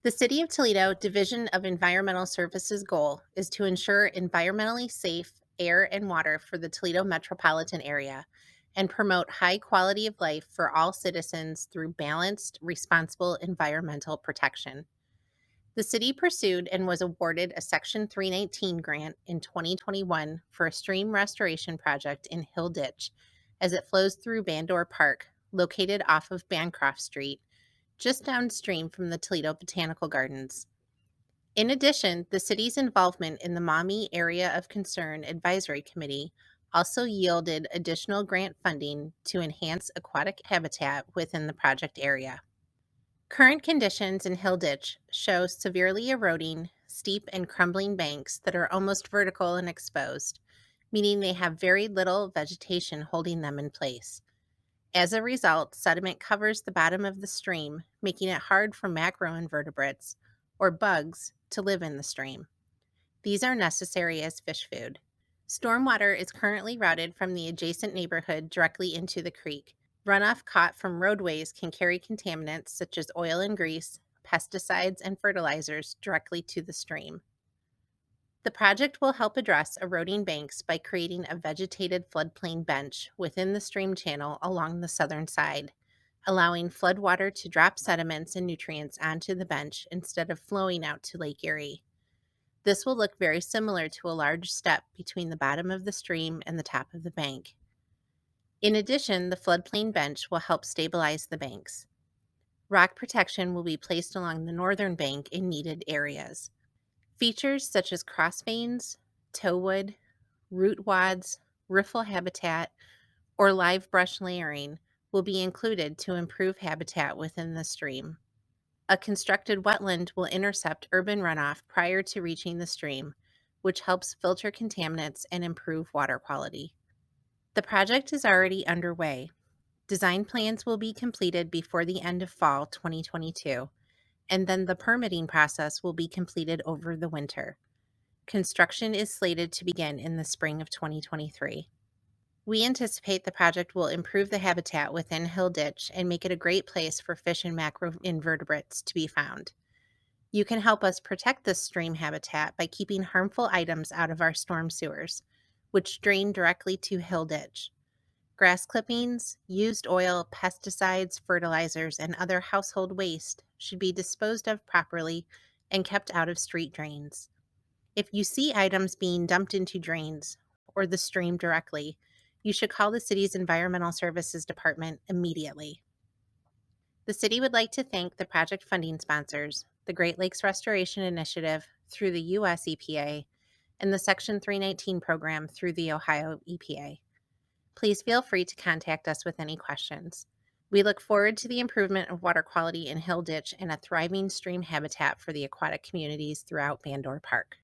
The City of Toledo Division of Environmental Services goal is to ensure environmentally safe air and water for the Toledo metropolitan area and promote high quality of life for all citizens through balanced, responsible environmental protection. The city pursued and was awarded a Section 319 grant in 2021 for a stream restoration project in Hill Ditch as it flows through Bandore Park, located off of Bancroft Street, just downstream from the Toledo Botanical Gardens. In addition, the city's involvement in the Maumee Area of Concern Advisory Committee also yielded additional grant funding to enhance aquatic habitat within the project area. Current conditions in Hill Ditch show severely eroding, steep, and crumbling banks that are almost vertical and exposed, meaning they have very little vegetation holding them in place. As a result, sediment covers the bottom of the stream, making it hard for macroinvertebrates, or bugs, to live in the stream. These are necessary as fish food. Stormwater is currently routed from the adjacent neighborhood directly into the creek. Runoff caught from roadways can carry contaminants such as oil and grease, pesticides, and fertilizers directly to the stream. The project will help address eroding banks by creating a vegetated floodplain bench within the stream channel along the southern side, allowing floodwater to drop sediments and nutrients onto the bench instead of flowing out to Lake Erie. This will look very similar to a large step between the bottom of the stream and the top of the bank. In addition, the floodplain bench will help stabilize the banks. Rock protection will be placed along the northern bank in needed areas. Features such as crossveins, towwood, root wads, riffle habitat, or live brush layering will be included to improve habitat within the stream. A constructed wetland will intercept urban runoff prior to reaching the stream, which helps filter contaminants and improve water quality. The project is already underway. Design plans will be completed before the end of fall 2022, and then the permitting process will be completed over the winter. Construction is slated to begin in the spring of 2023. We anticipate the project will improve the habitat within Hill Ditch and make it a great place for fish and macroinvertebrates to be found. You can help us protect this stream habitat by keeping harmful items out of our storm sewers, which drain directly to Hill Ditch. Grass clippings, used oil, pesticides, fertilizers, and other household waste should be disposed of properly and kept out of street drains. If you see items being dumped into drains or the stream directly, you should call the city's Environmental Services Department immediately. The city would like to thank the project funding sponsors, the Great Lakes Restoration Initiative through the U.S. EPA, and the Section 319 program through the Ohio EPA. Please feel free to contact us with any questions. We look forward to the improvement of water quality in Hill Ditch and a thriving stream habitat for the aquatic communities throughout Bandore Park.